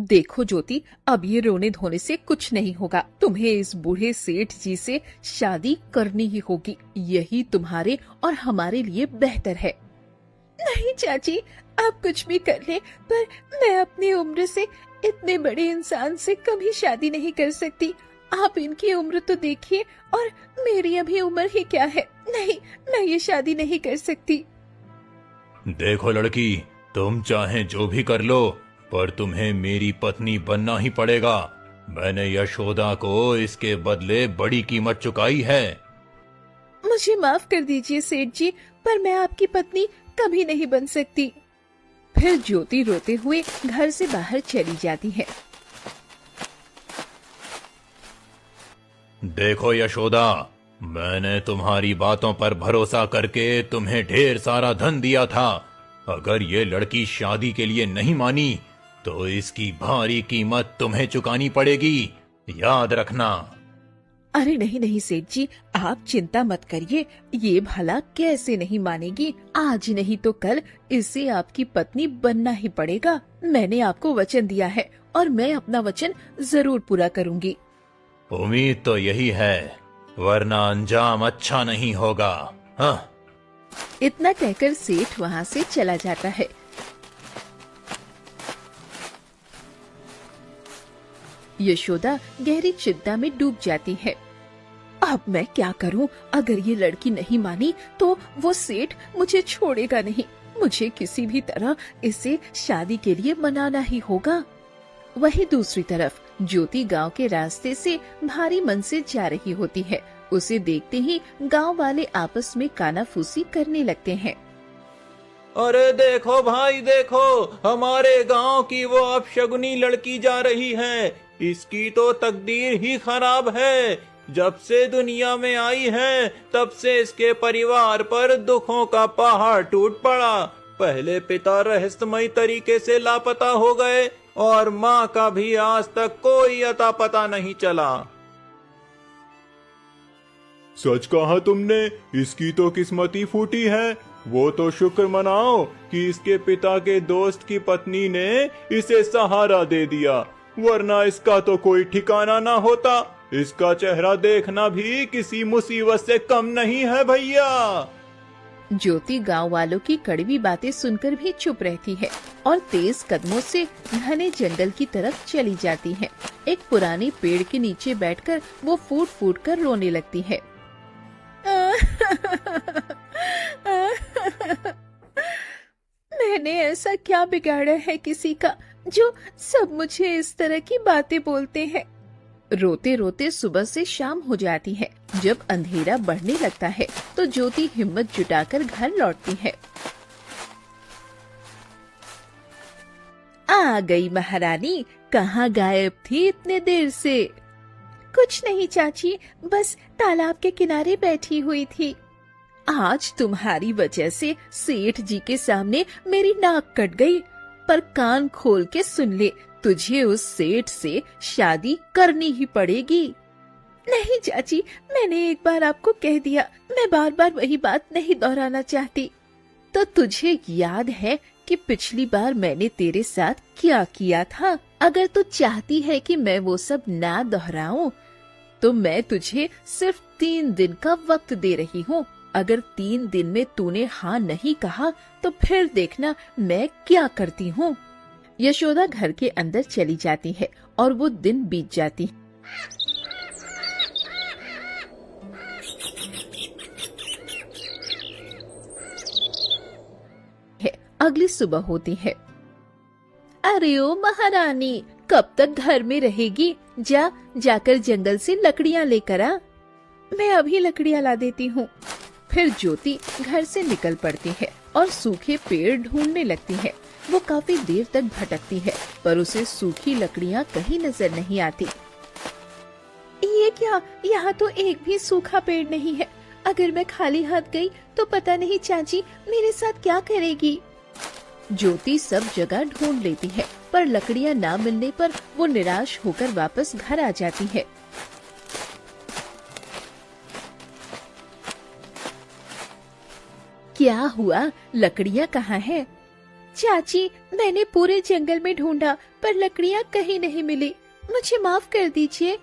देखो ज्योति, अब ये रोने धोने से कुछ नहीं होगा। तुम्हें इस बूढ़े सेठ जी से शादी करनी ही होगी। यही तुम्हारे और हमारे लिए बेहतर है। नहीं चाची, आप कुछ भी कर ले, पर मैं अपनी उम्र से इतने बड़े इंसान से कभी शादी नहीं कर सकती। आप इनकी उम्र तो देखिए, और मेरी अभी उम्र ही क्या है। नहीं, मैं ये शादी नहीं कर सकती। देखो लड़की, तुम चाहे जो भी कर लो, पर तुम्हें मेरी पत्नी बनना ही पड़ेगा। मैंने यशोदा को इसके बदले बड़ी कीमत चुकाई है। मुझे माफ कर दीजिए सेठ जी, पर मैं आपकी पत्नी कभी नहीं बन सकती। फिर ज्योति रोते हुए घर से बाहर चली जाती है। देखो यशोदा, मैंने तुम्हारी बातों पर भरोसा करके तुम्हें ढेर सारा धन दिया था। अगर ये लड़की शादी के लिए नहीं मानी तो इसकी भारी कीमत तुम्हें चुकानी पड़ेगी, याद रखना। अरे नहीं नहीं सेठ जी, आप चिंता मत करिए। ये भला कैसे नहीं मानेगी। आज नहीं तो कल इसे आपकी पत्नी बनना ही पड़ेगा। मैंने आपको वचन दिया है और मैं अपना वचन जरूर पूरा करूंगी। उम्मीद तो यही है, वरना अंजाम अच्छा नहीं होगा। हाँ। इतना कहकर सेठ वहाँ से चला जाता है। यशोदा गहरी चिंता में डूब जाती है। अब मैं क्या करूं? अगर ये लड़की नहीं मानी तो वो सेठ मुझे छोड़ेगा नहीं। मुझे किसी भी तरह इसे शादी के लिए मनाना ही होगा। वहीं दूसरी तरफ ज्योति गांव के रास्ते से भारी मन से जा रही होती है। उसे देखते ही गांव वाले आपस में कानाफूसी करने लगते हैं। अरे देखो भाई देखो, हमारे गांव की वो अपशगुनी लड़की जा रही है। इसकी तो तकदीर ही खराब है। जब से दुनिया में आई है तब से इसके परिवार पर दुखों का पहाड़ टूट पड़ा। पहले पिता रहस्यमयी तरीके से लापता हो गए और माँ का भी आज तक कोई अता पता नहीं चला। सच कहा तुमने, इसकी तो किस्मत ही फूटी है। वो तो शुक्र मनाओ कि इसके पिता के दोस्त की पत्नी ने इसे सहारा दे दिया, वरना इसका तो कोई ठिकाना ना होता। इसका चेहरा देखना भी किसी मुसीबत से कम नहीं है भैया। ज्योति गांव वालों की कड़वी बातें सुनकर भी चुप रहती है और तेज कदमों से घने जंगल की तरफ चली जाती है। एक पुराने पेड़ के नीचे बैठकर वो फूट फूट कर रोने लगती है। मैंने ऐसा क्या बिगाड़ा है किसी का, जो सब मुझे इस तरह की बातें बोलते हैं। रोते रोते सुबह से शाम हो जाती है। जब अंधेरा बढ़ने लगता है तो ज्योति हिम्मत जुटाकर घर लौटती है। आ गई महारानी, कहाँ गायब थी इतने देर से? कुछ नहीं चाची, बस तालाब के किनारे बैठी हुई थी। आज तुम्हारी वजह से सेठ जी के सामने मेरी नाक कट गई। पर कान खोल के सुन ले, तुझे उस सेठ से शादी करनी ही पड़ेगी। नहीं चाची, मैंने एक बार आपको कह दिया, मैं बार बार वही बात नहीं दोहराना चाहती। तो तुझे याद है कि पिछली बार मैंने तेरे साथ क्या किया था? अगर तू चाहती है कि मैं वो सब ना दोहराऊं, तो मैं तुझे सिर्फ 3 दिन का वक्त दे रही हूँ। अगर 3 दिन में तूने हाँ नहीं कहा तो फिर देखना मैं क्या करती हूँ। यशोदा घर के अंदर चली जाती है और वो दिन बीत जाती है। अगली सुबह होती है। अरे ओ महारानी, कब तक घर में रहेगी? जाकर जंगल से लकड़ियाँ लेकर आ। मैं अभी लकड़ियाँ ला देती हूँ। फिर ज्योति घर से निकल पड़ती है और सूखे पेड़ ढूंढने लगती है। वो काफी देर तक भटकती है, पर उसे सूखी लकड़ियाँ कहीं नजर नहीं आती। ये क्या, यहाँ तो एक भी सूखा पेड़ नहीं है। अगर मैं खाली हाथ गई तो पता नहीं चाची मेरे साथ क्या करेगी। ज्योति सब जगह ढूंढ लेती है, पर लकड़ियाँ ना मिलने पर वो निराश होकर वापस घर आ जाती है। क्या हुआ? लकड़ियाँ कहाँ है? चाची, मैंने पूरे जंगल में ढूंढा पर लकड़ियाँ कहीं नहीं मिली, मुझे माफ कर दीजिए।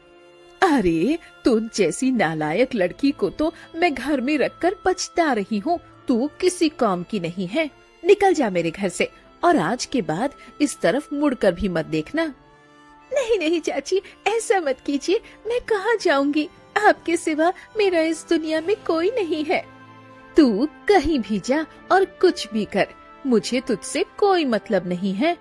अरे, तुझ जैसी नालायक लड़की को तो मैं घर में रखकर पछता रही हूँ। तू किसी काम की नहीं है। निकल जा मेरे घर से, और आज के बाद इस तरफ मुड़कर भी मत देखना। नहीं नहीं चाची, ऐसा मत कीजिए, मैं कहाँ जाऊंगी? आपके सिवा मेरा इस दुनिया में कोई नहीं है। तू कहीं भी जा और कुछ भी कर, मुझे तुझसे कोई मतलब नहीं है।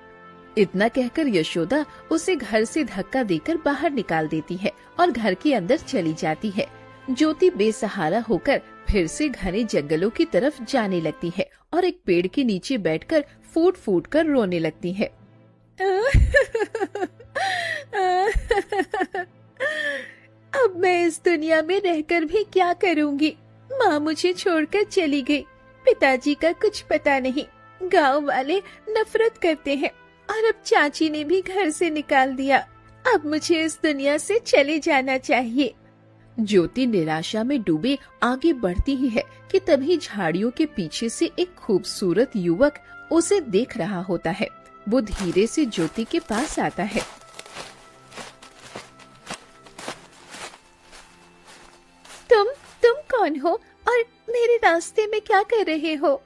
इतना कहकर यशोदा उसे घर से धक्का देकर बाहर निकाल देती है और घर के अंदर चली जाती है। ज्योति बेसहारा होकर फिर से घने जंगलों की तरफ जाने लगती है और एक पेड़ के नीचे बैठकर फूट फूट कर रोने लगती है। अब मैं इस दुनिया में रहकर भी क्या करूंगी? माँ मुझे छोड़कर चली गई, पिताजी का कुछ पता नहीं, गांव वाले नफरत करते हैं और अब चाची ने भी घर से निकाल दिया। अब मुझे इस दुनिया से चले जाना चाहिए। ज्योति निराशा में डूबे आगे बढ़ती ही है कि तभी झाड़ियों के पीछे से एक खूबसूरत युवक उसे देख रहा होता है। वो धीरे से ज्योति के पास आता है। तुम कौन हो और मेरे रास्ते में क्या कर रहे हो?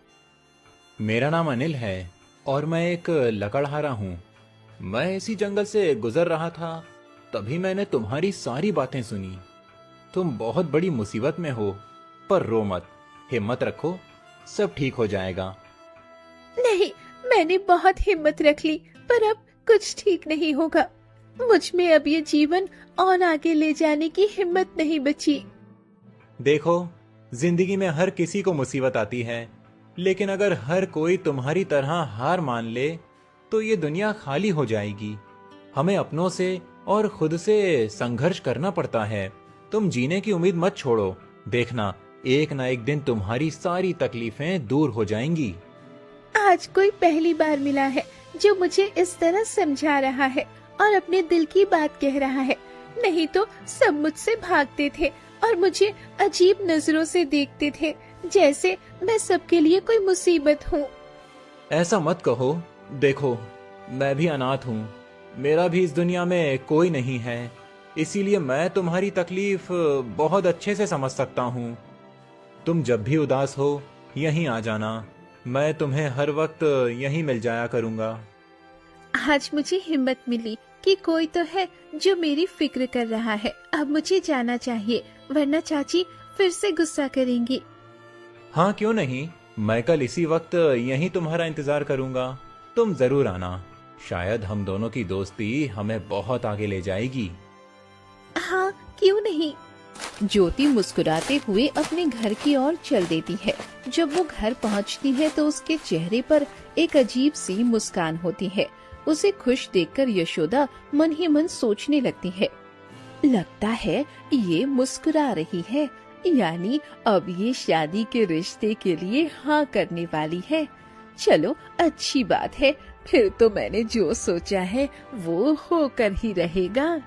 मेरा नाम अनिल है और मैं एक लकड़हारा हूँ। मैं इसी जंगल से गुजर रहा था, तभी मैंने तुम्हारी सारी बातें सुनी। तुम बहुत बड़ी मुसीबत में हो, पर रो मत, हिम्मत रखो, सब ठीक हो जाएगा। नहीं, मैंने बहुत हिम्मत रख ली, पर अब कुछ ठीक नहीं होगा। मुझ में अब ये जीवन और आगे ले जाने की हिम्मत नहीं बची। देखो, जिंदगी में हर किसी को मुसीबत आती है, लेकिन अगर हर कोई तुम्हारी तरह हार मान ले तो ये दुनिया खाली हो जाएगी। हमें अपनों से और खुद से संघर्ष करना पड़ता है। तुम जीने की उम्मीद मत छोड़ो, देखना एक ना एक दिन तुम्हारी सारी तकलीफें दूर हो जाएंगी। आज कोई पहली बार मिला है जो मुझे इस तरह समझा रहा है और अपने दिल की बात कह रहा है। नहीं तो सब मुझसे भागते थे और मुझे अजीब नजरों से देखते थे, जैसे मैं सबके लिए कोई मुसीबत हूँ। ऐसा मत कहो। देखो, मैं भी अनाथ हूँ, मेरा भी इस दुनिया में कोई नहीं है, इसीलिए मैं तुम्हारी तकलीफ बहुत अच्छे से समझ सकता हूँ। तुम जब भी उदास हो यहीं आ जाना, मैं तुम्हें हर वक्त यहीं मिल जाया करूँगा। आज मुझे हिम्मत मिली कि कोई तो है जो मेरी फिक्र कर रहा है। अब मुझे जाना चाहिए, वरना चाची फिर से गुस्सा करेंगी। हाँ, क्यों नहीं, मैं कल इसी वक्त यहीं तुम्हारा इंतजार करूँगा। तुम जरूर आना, शायद हम दोनों की दोस्ती हमें बहुत आगे ले जाएगी। हाँ, क्यों नहीं। ज्योति मुस्कुराते हुए अपने घर की ओर चल देती है। जब वो घर पहुंचती है तो उसके चेहरे पर एक अजीब सी मुस्कान होती है। उसे खुश देखकर यशोदा मन ही मन सोचने लगती है, लगता है ये मुस्कुरा रही है, यानी अब ये शादी के रिश्ते के लिए हाँ करने वाली है। चलो, अच्छी बात है, फिर तो मैंने जो सोचा है वो होकर ही रहेगा।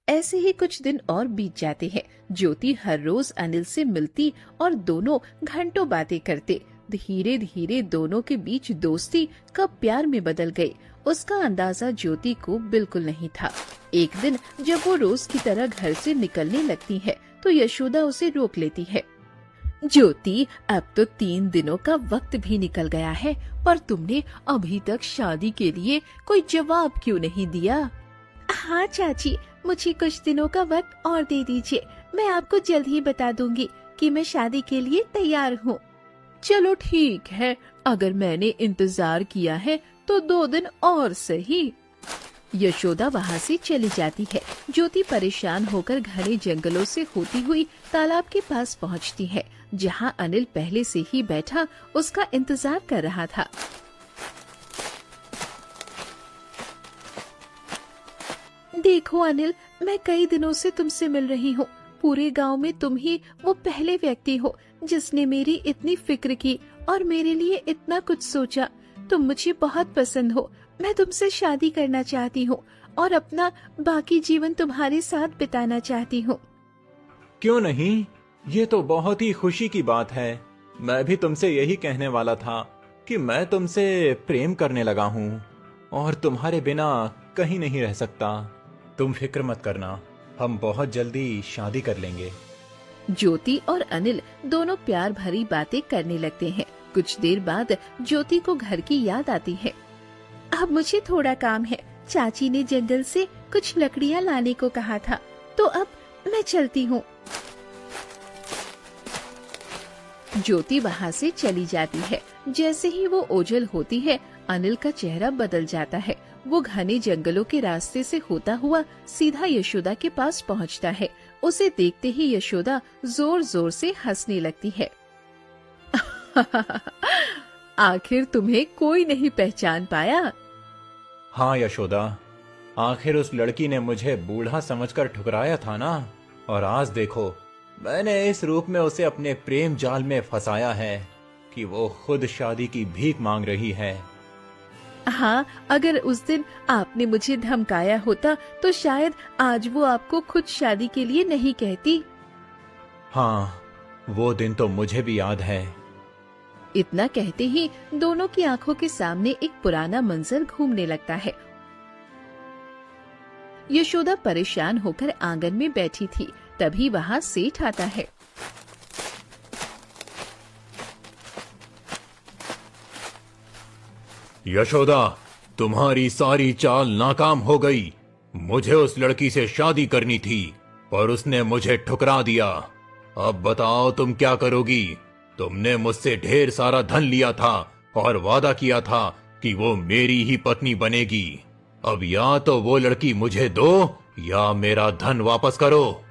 ऐसे ही कुछ दिन और बीत जाते हैं। ज्योति हर रोज अनिल से मिलती और दोनों घंटों बातें करते। धीरे धीरे दोनों के बीच दोस्ती कब प्यार में बदल गई, उसका अंदाजा ज्योति को बिल्कुल नहीं था। एक दिन जब वो रोज की तरह घर से निकलने लगती है तो यशोदा उसे रोक लेती है। ज्योति, अब तो 3 दिनों का वक्त भी निकल गया है, पर तुमने अभी तक शादी के लिए कोई जवाब क्यों नहीं दिया? हाँ चाची, मुझे कुछ दिनों का वक्त और दे दीजिए, मैं आपको जल्द ही बता दूंगी कि मैं शादी के लिए तैयार हूँ। चलो ठीक है, अगर मैंने इंतजार किया है तो 2 दिन और सही। यशोदा वहाँ से चली जाती है। ज्योति परेशान होकर घने जंगलों से होती हुई तालाब के पास पहुँचती है, जहाँ अनिल पहले से ही बैठा उसका इंतजार कर रहा था। देखो अनिल, मैं कई दिनों से तुमसे मिल रही हूँ। पूरे गांव में तुम ही वो पहले व्यक्ति हो जिसने मेरी इतनी फिक्र की और मेरे लिए इतना कुछ सोचा। तुम मुझे बहुत पसंद हो, मैं तुमसे शादी करना चाहती हूँ और अपना बाकी जीवन तुम्हारे साथ बिताना चाहती हूँ। क्यों नहीं, ये तो बहुत ही खुशी की बात है। मैं भी तुमसे यही कहने वाला था कि मैं तुमसे प्रेम करने लगा हूँ और तुम्हारे बिना कहीं नहीं रह सकता। तुम फिक्र मत करना, हम बहुत जल्दी शादी कर लेंगे। ज्योति और अनिल दोनों प्यार भरी बातें करने लगते हैं। कुछ देर बाद ज्योति को घर की याद आती है। अब मुझे थोड़ा काम है, चाची ने जंगल से कुछ लकड़ियाँ लाने को कहा था, तो अब मैं चलती हूँ। ज्योति वहाँ से चली जाती है। जैसे ही वो ओझल होती है, अनिल का चेहरा बदल जाता है। वो घने जंगलों के रास्ते से होता हुआ सीधा यशोदा के पास पहुँचता है। उसे देखते ही यशोदा जोर जोर से हंसने लगती है। आखिर तुम्हें कोई नहीं पहचान पाया। हाँ यशोदा, आखिर उस लड़की ने मुझे बूढ़ा समझकर ठुकराया था ना, और आज देखो मैंने इस रूप में उसे अपने प्रेम जाल में फंसाया है कि वो खुद शादी की भीख मांग रही है। हाँ, अगर उस दिन आपने मुझे धमकाया होता तो शायद आज वो आपको खुद शादी के लिए नहीं कहती। हाँ, वो दिन तो मुझे भी याद है। इतना कहते ही दोनों की आंखों के सामने एक पुराना मंजर घूमने लगता है। यशोदा परेशान होकर आंगन में बैठी थी। तभी वहाँ सेठ आता है। यशोदा, तुम्हारी सारी चाल नाकाम हो गई। मुझे उस लड़की से शादी करनी थी, पर उसने मुझे ठुकरा दिया। अब बताओ तुम क्या करोगी? तुमने मुझसे ढेर सारा धन लिया था और वादा किया था कि वो मेरी ही पत्नी बनेगी। अब या तो वो लड़की मुझे दो या मेरा धन वापस करो।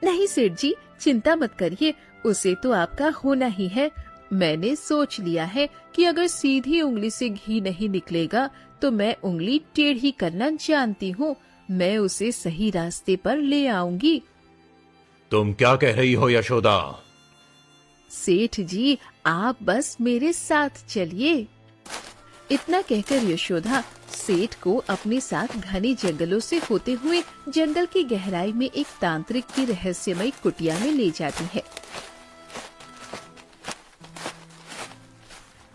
नहीं सेठ जी, चिंता मत करिए, उसे तो आपका होना ही है। मैंने सोच लिया है कि अगर सीधी उंगली से घी नहीं निकलेगा तो मैं उंगली टेढ़ी करना जानती हूँ। मैं उसे सही रास्ते पर ले आऊंगी। तुम क्या कह रही हो यशोदा? सेठ जी, आप बस मेरे साथ चलिए। इतना कहकर यशोदा सेठ को अपने साथ घने जंगलों से होते हुए जंगल की गहराई में एक तांत्रिक की रहस्यमय कुटिया में ले जाती है।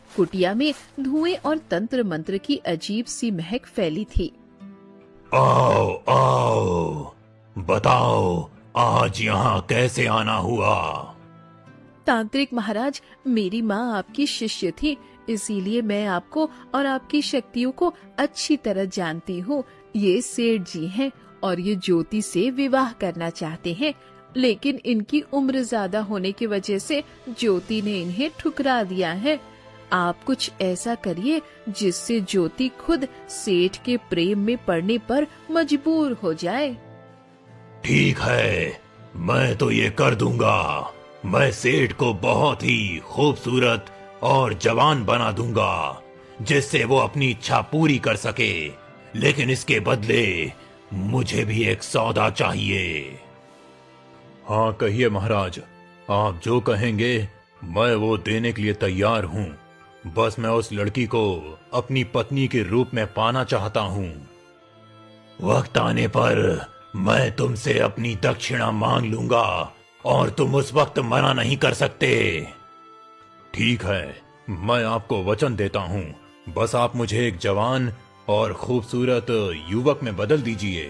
कुटिया में धुएं और तंत्र मंत्र की अजीब सी महक फैली थी। आओ आओ, बताओ आज यहाँ कैसे आना हुआ? तांत्रिक महाराज, मेरी माँ आपकी शिष्य थी, इसीलिए मैं आपको और आपकी शक्तियों को अच्छी तरह जानती हूँ। ये सेठ जी हैं और ये ज्योति से विवाह करना चाहते हैं, लेकिन इनकी उम्र ज्यादा होने की वजह से ज्योति ने इन्हें ठुकरा दिया है। आप कुछ ऐसा करिए जिससे ज्योति खुद सेठ के प्रेम में पड़ने पर मजबूर हो जाए। ठीक है, मैं तो ये कर दूंगा। मैं सेठ को बहुत ही खूबसूरत और जवान बना दूंगा, जिससे वो अपनी इच्छा पूरी कर सके। लेकिन इसके बदले मुझे भी एक सौदा चाहिए। हाँ कहिए महाराज, आप जो कहेंगे मैं वो देने के लिए तैयार हूँ। बस मैं उस लड़की को अपनी पत्नी के रूप में पाना चाहता हूँ। वक्त आने पर मैं तुमसे अपनी दक्षिणा मांग लूंगा और तुम उस वक्त मना नहीं कर सकते। ठीक है, मैं आपको वचन देता हूँ। बस आप मुझे एक जवान और खूबसूरत युवक में बदल दीजिए।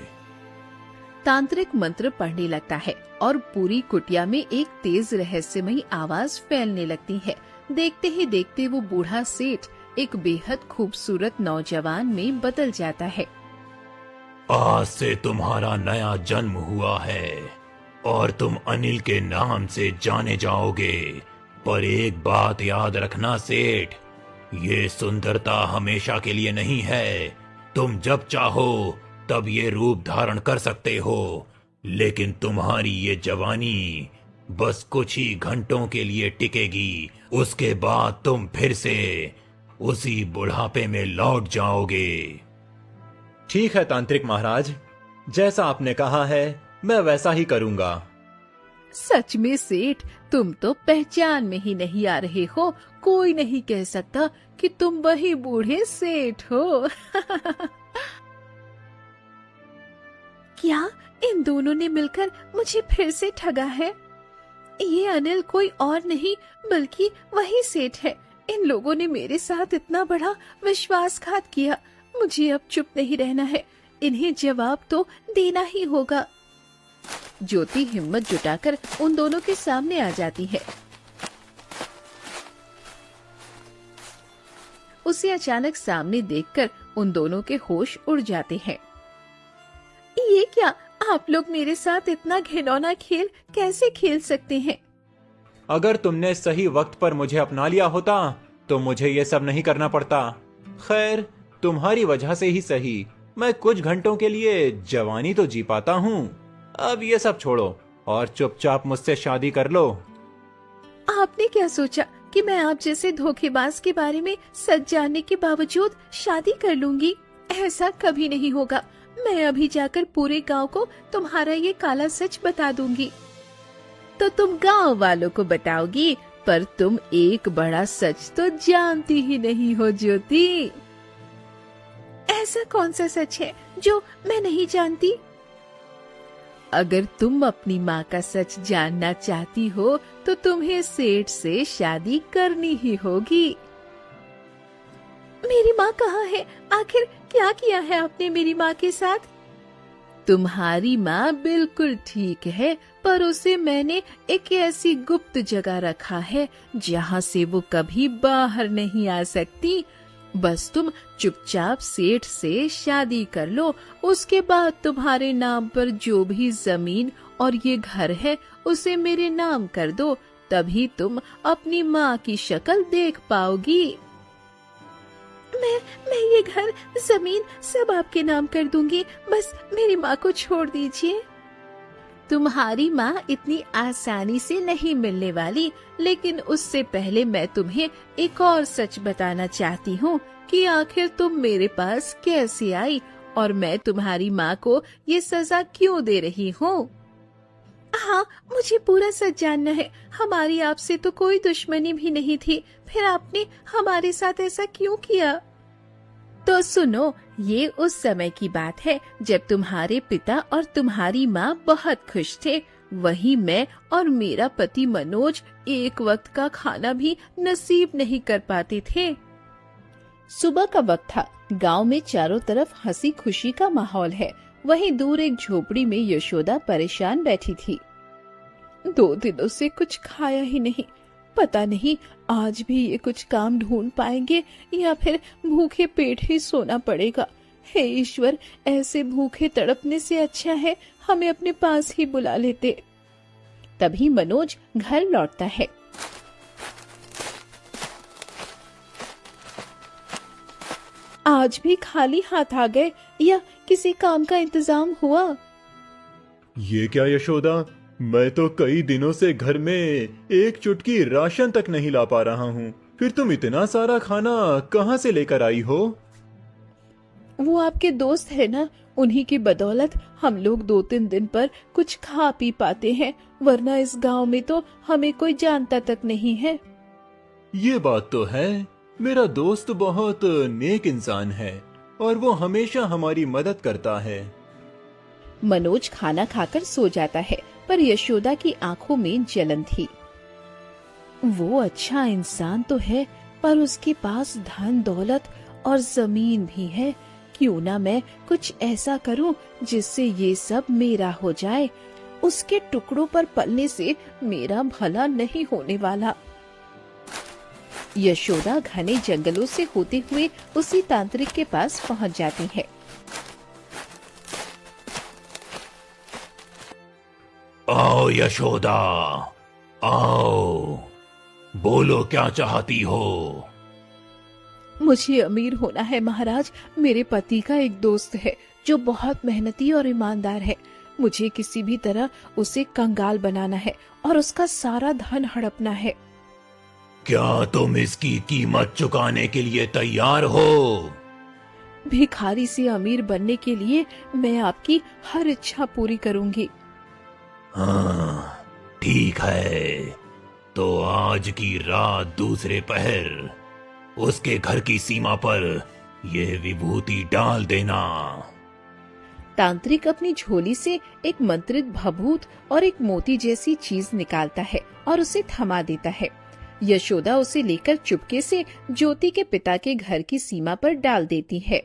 तांत्रिक मंत्र पढ़ने लगता है और पूरी कुटिया में एक तेज रहस्यमयी आवाज फैलने लगती है। देखते ही देखते वो बूढ़ा सेठ एक बेहद खूबसूरत नौजवान में बदल जाता है। आज से तुम्हारा नया जन्म हुआ है और तुम अनिल के नाम से जाने जाओगे। पर एक बात याद रखना सेठ, ये सुंदरता हमेशा के लिए नहीं है। तुम जब चाहो तब ये रूप धारण कर सकते हो, लेकिन तुम्हारी ये जवानी बस कुछ ही घंटों के लिए टिकेगी। उसके बाद तुम फिर से उसी बुढ़ापे में लौट जाओगे। ठीक है तांत्रिक महाराज, जैसा आपने कहा है मैं वैसा ही करूंगा। सच में सेठ, तुम तो पहचान में ही नहीं आ रहे हो। कोई नहीं कह सकता कि तुम वही बूढ़े सेठ हो। क्या इन दोनों ने मिलकर मुझे फिर से ठगा है? ये अनिल कोई और नहीं बल्कि वही सेठ है। इन लोगों ने मेरे साथ इतना बड़ा विश्वासघात किया। मुझे अब चुप नहीं रहना है, इन्हें जवाब तो देना ही होगा। ज्योति हिम्मत जुटाकर उन दोनों के सामने आ जाती है। उसे अचानक सामने देखकर उन दोनों के होश उड़ जाते हैं। ये क्या, आप लोग मेरे साथ इतना घिनौना खेल कैसे खेल सकते हैं? अगर तुमने सही वक्त पर मुझे अपना लिया होता तो मुझे ये सब नहीं करना पड़ता। खैर, तुम्हारी वजह से ही सही मैं कुछ घंटों के लिए जवानी तो जी पाता हूँ। अब ये सब छोड़ो और चुपचाप मुझसे शादी कर लो। आपने क्या सोचा कि मैं आप जैसे धोखेबाज के बारे में सच जानने के बावजूद शादी कर लूंगी? ऐसा कभी नहीं होगा। मैं अभी जाकर पूरे गांव को तुम्हारा ये काला सच बता दूंगी। तो तुम गांव वालों को बताओगी, पर तुम एक बड़ा सच तो जानती ही नहीं हो ज्योति। ऐसा कौन सा सच है जो मैं नहीं जानती? अगर तुम अपनी माँ का सच जानना चाहती हो तो तुम्हें सेठ से शादी करनी ही होगी। मेरी माँ कहाँ है? आखिर क्या किया है आपने मेरी माँ के साथ? तुम्हारी माँ बिल्कुल ठीक है, पर उसे मैंने एक ऐसी गुप्त जगह रखा है जहाँ से वो कभी बाहर नहीं आ सकती। बस तुम चुपचाप सेठ से शादी कर लो, उसके बाद तुम्हारे नाम पर जो भी जमीन और ये घर है उसे मेरे नाम कर दो, तभी तुम अपनी माँ की शक्ल देख पाओगी। मैं ये घर जमीन सब आपके नाम कर दूंगी, बस मेरी माँ को छोड़ दीजिए। तुम्हारी माँ इतनी आसानी से नहीं मिलने वाली, लेकिन उससे पहले मैं तुम्हें एक और सच बताना चाहती हूँ कि आखिर तुम मेरे पास कैसे आई और मैं तुम्हारी माँ को ये सजा क्यों दे रही हूँ। हाँ, मुझे पूरा सच जानना है। हमारी आपसे तो कोई दुश्मनी भी नहीं थी, फिर आपने हमारे साथ ऐसा क्यों किया? तो सुनो, ये उस समय की बात है जब तुम्हारे पिता और तुम्हारी माँ बहुत खुश थे। वहीं मैं और मेरा पति मनोज एक वक्त का खाना भी नसीब नहीं कर पाते थे। सुबह का वक्त था। गांव में चारों तरफ हंसी खुशी का माहौल है। वहीं दूर एक झोपड़ी में यशोदा परेशान बैठी थी। 2 दिनों से कुछ खाया ही नहीं। पता नहीं आज भी ये कुछ काम ढूंढ पाएंगे या फिर भूखे पेट ही सोना पड़ेगा। हे ईश्वर, ऐसे भूखे तड़पने से अच्छा है हमें अपने पास ही बुला लेते। तभी मनोज घर लौटता है। आज भी खाली हाथ आ गए या किसी काम का इंतजाम हुआ? ये क्या यशोदा, मैं तो कई दिनों से घर में एक चुटकी राशन तक नहीं ला पा रहा हूँ, फिर तुम इतना सारा खाना कहाँ से लेकर आई हो? वो आपके दोस्त है ना, उन्हीं की बदौलत हम लोग 2-3 दिन पर कुछ खा पी पाते हैं, वरना इस गांव में तो हमें कोई जानता तक नहीं है। ये बात तो है, मेरा दोस्त बहुत नेक इंसान है और वो हमेशा हमारी मदद करता है। मनोज खाना खाकर सो जाता है, पर यशोदा की आंखों में जलन थी। वो अच्छा इंसान तो है, पर उसके पास धन दौलत और जमीन भी है। क्यों ना मैं कुछ ऐसा करूं जिससे ये सब मेरा हो जाए। उसके टुकड़ों पर पलने से मेरा भला नहीं होने वाला। यशोदा घने जंगलों से होते हुए उसी तांत्रिक के पास पहुंच जाती है। आओ यशोदा, आओ, बोलो क्या चाहती हो? मुझे अमीर होना है महाराज। मेरे पति का एक दोस्त है जो बहुत मेहनती और ईमानदार है। मुझे किसी भी तरह उसे कंगाल बनाना है और उसका सारा धन हड़पना है। क्या तुम इसकी कीमत चुकाने के लिए तैयार हो? भिखारी से अमीर बनने के लिए मैं आपकी हर इच्छा पूरी करूंगी। हाँ, ठीक है, तो आज की रात दूसरे पहर उसके घर की सीमा पर यह विभूति डाल देना। तांत्रिक अपनी झोली से एक मंत्रित भभूत और एक मोती जैसी चीज निकालता है और उसे थमा देता है। यशोदा उसे लेकर चुपके से ज्योति के पिता के घर की सीमा पर डाल देती है।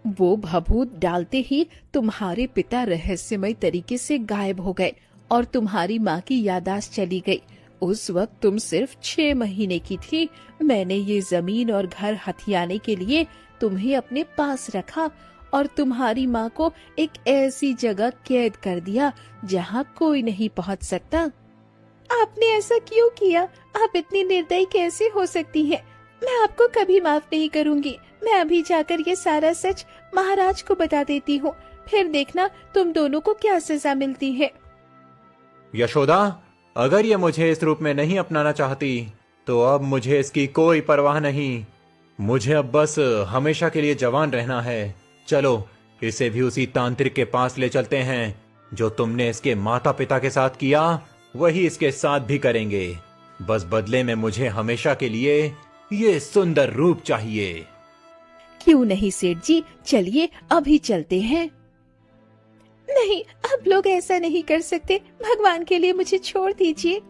वो भभूत डालते ही तुम्हारे पिता रहस्यमय तरीके से गायब हो गए और तुम्हारी माँ की याददाश्त चली गई। उस वक्त तुम सिर्फ 6 महीने की थी। मैंने ये जमीन और घर हथियाने के लिए तुम्हें अपने पास रखा और तुम्हारी माँ को एक ऐसी जगह कैद कर दिया जहाँ कोई नहीं पहुँच सकता। आपने ऐसा क्यों किया? आप इतनी निर्दयी कैसे हो सकती हैं? मैं आपको कभी माफ नहीं करूंगी। मैं अभी जाकर ये सारा सच महाराज को बता देती हूँ, फिर देखना तुम दोनों को क्या सजा मिलती है। यशोदा, अगर ये मुझे इस रूप में नहीं अपनाना चाहती तो अब मुझे इसकी कोई परवाह नहीं। मुझे अब बस हमेशा के लिए जवान रहना है। चलो इसे भी उसी तांत्रिक के पास ले चलते हैं। जो तुमने इसके माता पिता के साथ किया वही इसके साथ भी करेंगे। बस बदले में मुझे हमेशा के लिए ये सुंदर रूप चाहिए। क्यों नहीं सेठ जी, चलिए अभी चलते हैं। नहीं, आप लोग ऐसा नहीं कर सकते। भगवान के लिए मुझे छोड़ दीजिए।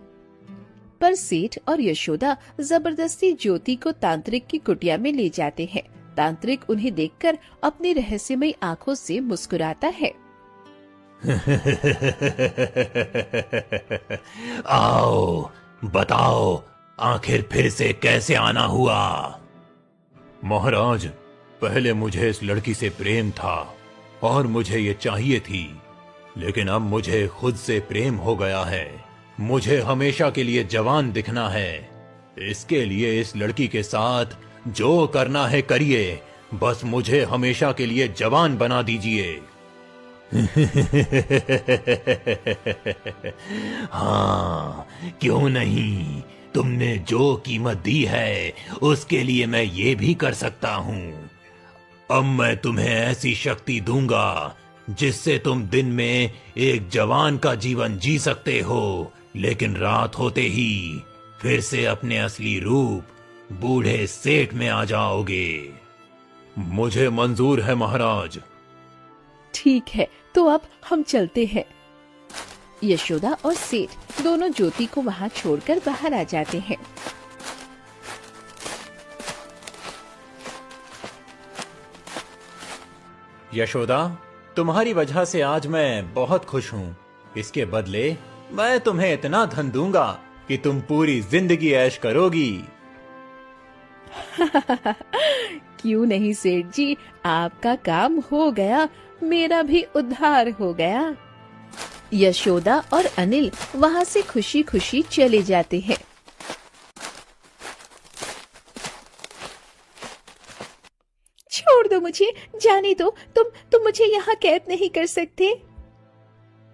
पर सेठ और यशोदा जबरदस्ती ज्योति को तांत्रिक की कुटिया में ले जाते हैं। तांत्रिक उन्हें देखकर अपनी रहस्यमय आंखों से मुस्कुराता है। आओ बताओ, आखिर फिर से कैसे आना हुआ? महाराज, पहले मुझे इस लड़की से प्रेम था और मुझे ये चाहिए थी, लेकिन अब मुझे खुद से प्रेम हो गया है। मुझे हमेशा के लिए जवान दिखना है। इसके लिए इस लड़की के साथ जो करना है करिए, बस मुझे हमेशा के लिए जवान बना दीजिए। हाँ, क्यों नहीं? तुमने जो कीमत दी है उसके लिए मैं ये भी कर सकता हूँ। अब मैं तुम्हें ऐसी शक्ति दूंगा जिससे तुम दिन में एक जवान का जीवन जी सकते हो, लेकिन रात होते ही फिर से अपने असली रूप बूढ़े सेठ में आ जाओगे। मुझे मंजूर है महाराज। ठीक है, तो अब हम चलते हैं। यशोदा और सेठ दोनों ज्योति को वहाँ छोड़कर बाहर आ जाते हैं। यशोदा, तुम्हारी वजह से आज मैं बहुत खुश हूँ। इसके बदले मैं तुम्हें इतना धन दूंगा कि तुम पूरी जिंदगी ऐश करोगी। क्यों नहीं सेठ जी, आपका काम हो गया, मेरा भी उद्धार हो गया। यशोदा और अनिल वहाँ से खुशी खुशी चले जाते हैं। छोड़ दो मुझे, जाने दो। तुम मुझे यहाँ कैद नहीं कर सकते।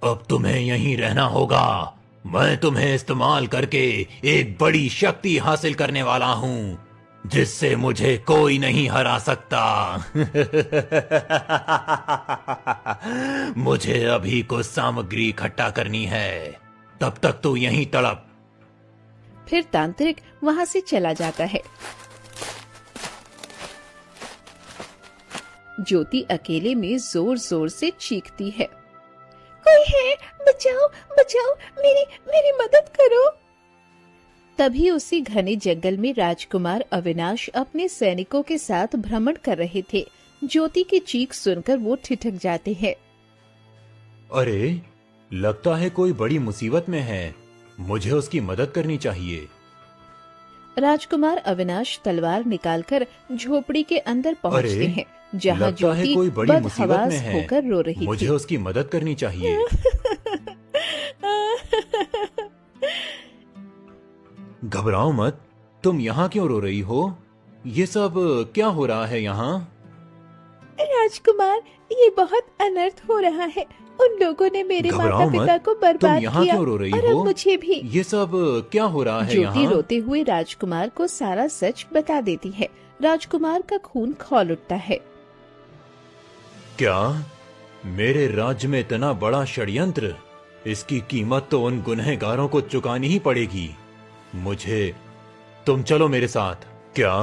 अब तुम्हें यहीं रहना होगा। मैं तुम्हें इस्तेमाल करके एक बड़ी शक्ति हासिल करने वाला हूँ, जिससे मुझे कोई नहीं हरा सकता। मुझे अभी कुछ सामग्री इकट्ठा करनी है, तब तक तू यहीं तड़प। फिर तांत्रिक वहाँ से चला जाता है। ज्योति अकेले में जोर जोर से चीखती है, कोई है, बचाओ बचाओ, मेरी मदद करो। तभी उसी घने जंगल में राजकुमार अविनाश अपने सैनिकों के साथ भ्रमण कर रहे थे। ज्योति की चीख सुनकर वो ठिठक जाते हैं। अरे, लगता है कोई बड़ी मुसीबत में है। मुझे उसकी मदद करनी चाहिए। राजकुमार अविनाश तलवार निकालकर झोपड़ी के अंदर पहुंचते हैं, जहां लगता है ज्योति कोई बड़ी मुसीबत में बदहवास है। होकर रो रही मुझे थी। उसकी मदद करनी चाहिए। घबराओ मत, तुम यहाँ क्यों रो रही हो? ये सब क्या हो रहा है यहाँ? राजकुमार, ये बहुत अनर्थ हो रहा है। उन लोगों ने मेरे घबराओ माता पिता मत, को तुम बर्बाद यहाँ किया क्यों रो रही और हो? अब मुझे भी। ये सब क्या हो रहा है ज्योति यहाँ? रोते हुए राजकुमार को सारा सच बता देती है। राजकुमार का खून खौल उठता है। क्या मेरे राज्य में इतना बड़ा षड्यंत्र? इसकी कीमत तो उन गुनहगारों को चुकानी ही पड़ेगी। मुझे, तुम चलो मेरे साथ। क्या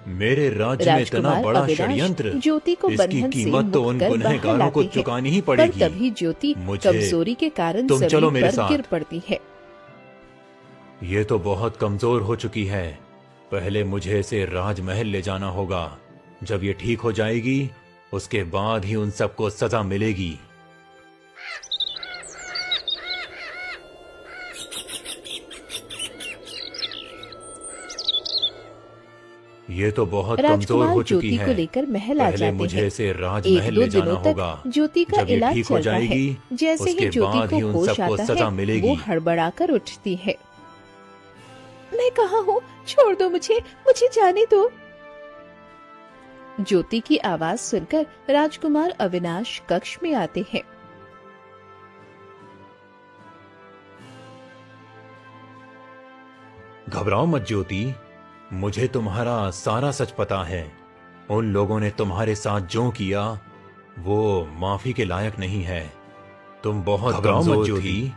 मेरे राज्य में इतना राजकुमार बड़ा अविनाश षड्यंत्र, ज्योति को इसकी बंधन से कीमत तो उन मुक्त कर गुनहगारों बाहर को लाते हैं। चुकानी ही पर पड़ेगी। तभी ज्योति मुझे- कमजोरी के कारण तुम चलो जमीन मेरे पर साथ। गिर पड़ती है। ये तो बहुत कमजोर हो चुकी है। पहले मुझे इसे राजमहल ले जाना होगा। जब ये ठीक हो जाएगी उसके बाद ही उन सबको सजा मिलेगी। ये तो बहुत कमजोर राजकुमार हो चुकी ज्योति है। को लेकर महल आ पहले जाते मुझे हैं। इसे एक राजमहल दो ले जाना दिनों होगा। तक ज्योति का जब ये इलाज ठीक हो चलता है। जाएगी जैसे ही उसके ज्योति बाद ही को उन होश सबको आता सजा है मिलेगी। वो हड़बड़ाकर उठती है। मैं कहाँ हूँ? छोड़ दो मुझे, मुझे जाने दो। ज्योति की आवाज सुनकर राजकुमार अविनाश कक्ष में आते हैं। घबराओ मत ज्योति, मुझे तुम्हारा सारा सच पता है। उन लोगों ने तुम्हारे साथ जो किया वो माफी के लायक नहीं है। तुम बहुत कमजोर थी,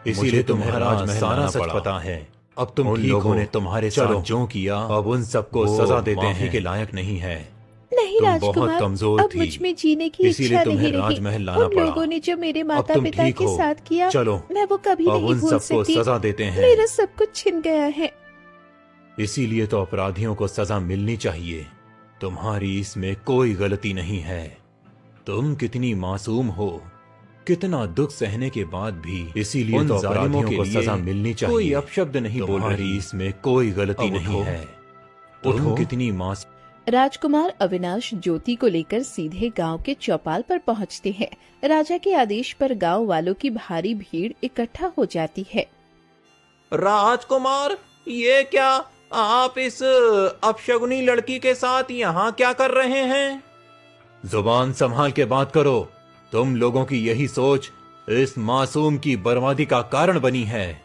इसीलिए तुम्हारा सारा सच पता है। अब तुम उन लोगों ने तुम्हारे साथ जो किया अब उन सबको सजा देते हैं। माफी के लायक नहीं है। नहीं तुम बहुत राजकुमार, कमजोर अब थी, मुझ में जीने की इसीलिए इच्छा तुम्हें नहीं रही। राजमहल लाना उन पड़ा। लोगों ने जो मेरे अब माता तुम पिता ठीक के हो। साथ किया, चलो, मैं वो कभी अब नहीं उन भूल सबको सकती। सजा देते हैं। मेरा सब कुछ छिन गया है। इसीलिए तो अपराधियों को सजा मिलनी चाहिए। तुम्हारी इसमें कोई गलती नहीं है। तुम कितनी मासूम हो, कितना दुख सहने के बाद भी इसीलिए उन तो जालिमों अपराधियों के को लिए सजा मिलनी चाहिए। कोई अपशब्द नहीं बोल तुम्हारी रही। इसमें कोई गलती अब नहीं उठो। है। तुम उठो। कितनी मासूम। राजकुमार अविनाश ज्योति को लेकर सीधे गांव के चौपाल पर पहुंचते हैं। राजा के आदेश पर गांव वालों की भारी भीड़ इकट्ठा हो जाती है। राजकुमार, ये क्या आप इस अपशगुनी लड़की के साथ यहाँ क्या कर रहे हैं? जुबान संभाल के बात करो। तुम लोगों की यही सोच इस मासूम की बर्बादी का कारण बनी है।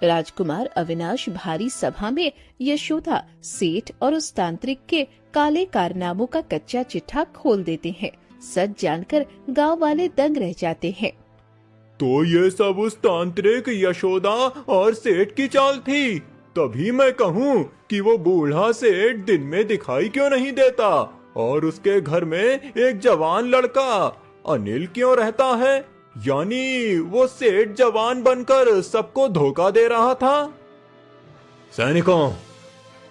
राजकुमार अविनाश भारी सभा में यशोदा, सेठ और उस तांत्रिक के काले कारनामों का कच्चा चिट्ठा खोल देते हैं। सच जानकर गांव वाले दंग रह जाते हैं। तो ये सब उस तांत्रिक, यशोदा और सेठ की चाल थी। तभी मैं कहूँ कि वो बूढ़ा सेठ दिन में दिखाई क्यों नहीं देता और उसके घर में एक जवान लड़का अनिल क्यों रहता है। यानी वो सेठ जवान बनकर सबको धोखा दे रहा था। सैनिकों,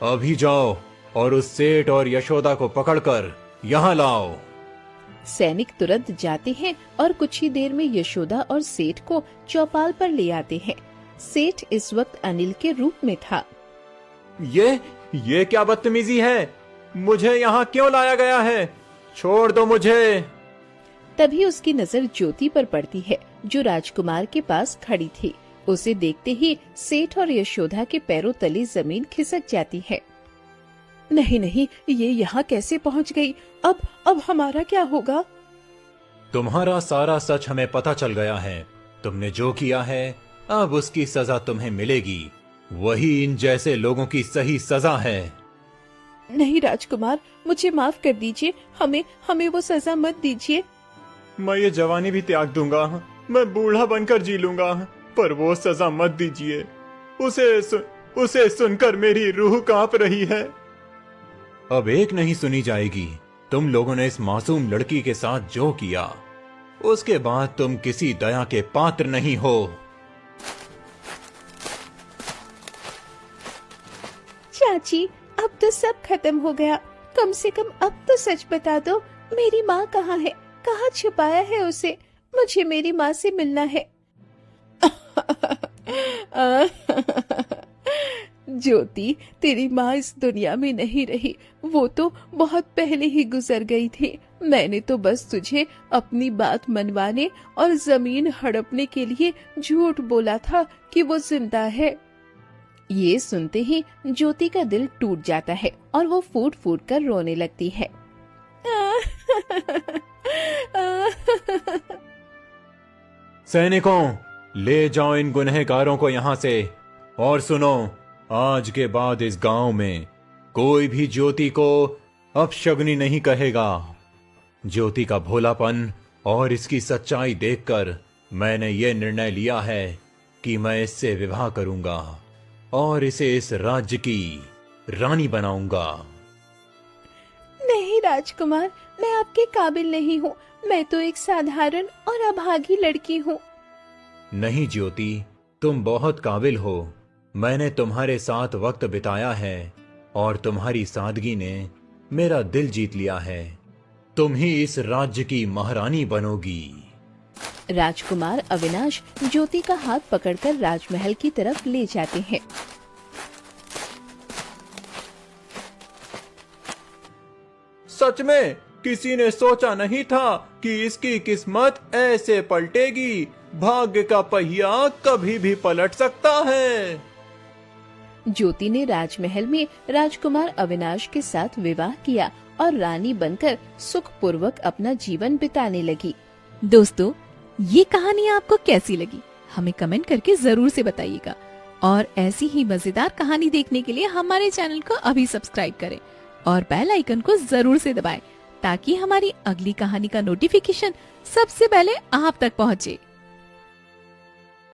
अभी जाओ और उस सेठ और यशोदा को पकड़कर यहाँ लाओ। सैनिक तुरंत जाते हैं और कुछ ही देर में यशोदा और सेठ को चौपाल पर ले आते हैं। सेठ इस वक्त अनिल के रूप में था। ये क्या बदतमीजी है? मुझे यहाँ क्यों लाया गया है? छोड़ दो मुझे। तभी उसकी नजर ज्योति पर पड़ती है जो राजकुमार के पास खड़ी थी। उसे देखते ही सेठ और यशोदा के पैरों तले जमीन खिसक जाती है। नहीं नहीं, ये यहाँ कैसे पहुँच गई? अब हमारा क्या होगा? तुम्हारा सारा सच हमें पता चल गया है। तुमने जो किया है अब उसकी सजा तुम्हें मिलेगी। वही इन जैसे लोगों की सही सजा है। नहीं राजकुमार, मुझे माफ कर दीजिए। हमें वो सजा मत दीजिए। मैं ये जवानी भी त्याग दूंगा, मैं बूढ़ा बनकर जी लूंगा, पर वो सजा मत दीजिए। उसे सुनकर मेरी रूह कांप रही है। अब एक नहीं सुनी जाएगी। तुम लोगों ने इस मासूम लड़की के साथ जो किया उसके बाद तुम किसी दया के पात्र नहीं हो। चाची, अब तो सब खत्म हो गया। कम से कम अब तो सच बता दो, मेरी माँ कहाँ है? कहाँ छुपाया है उसे? मुझे मेरी माँ से मिलना है। ज्योति, तेरी माँ इस दुनिया में नहीं रही। वो तो बहुत पहले ही गुजर गई थी। मैंने तो बस तुझे अपनी बात मनवाने और जमीन हड़पने के लिए झूठ बोला था कि वो जिंदा है। ये सुनते ही ज्योति का दिल टूट जाता है और वो फूट फूट कर रोने लगती है। सैनिकों, ले जाओ इन गुनहगारों को यहाँ से। और सुनो, आज के बाद इस गांव में कोई भी ज्योति को अपशगुनी नहीं कहेगा। ज्योति का भोलापन और इसकी सच्चाई देखकर मैंने ये निर्णय लिया है कि मैं इससे विवाह करूंगा और इसे इस राज्य की रानी बनाऊंगा। राजकुमार, मैं आपके काबिल नहीं हूँ। मैं तो एक साधारण और अभागी लड़की हूँ। नहीं ज्योति, तुम बहुत काबिल हो। मैंने तुम्हारे साथ वक्त बिताया है और तुम्हारी सादगी ने मेरा दिल जीत लिया है। तुम ही इस राज्य की महारानी बनोगी। राजकुमार अविनाश ज्योति का हाथ पकड़कर राजमहल की तरफ ले जाते हैं। सच में किसी ने सोचा नहीं था कि इसकी किस्मत ऐसे पलटेगी। भाग्य का पहिया कभी भी पलट सकता है। ज्योति ने राजमहल में राजकुमार अविनाश के साथ विवाह किया और रानी बनकर सुखपूर्वक अपना जीवन बिताने लगी। दोस्तों, ये कहानी आपको कैसी लगी हमें कमेंट करके जरूर से बताइएगा और ऐसी ही मजेदार कहानी देखने के लिए हमारे चैनल को अभी सब्सक्राइब करें और बेल आइकन को जरूर से दबाएं ताकि हमारी अगली कहानी का नोटिफिकेशन सबसे पहले आप तक पहुंचे।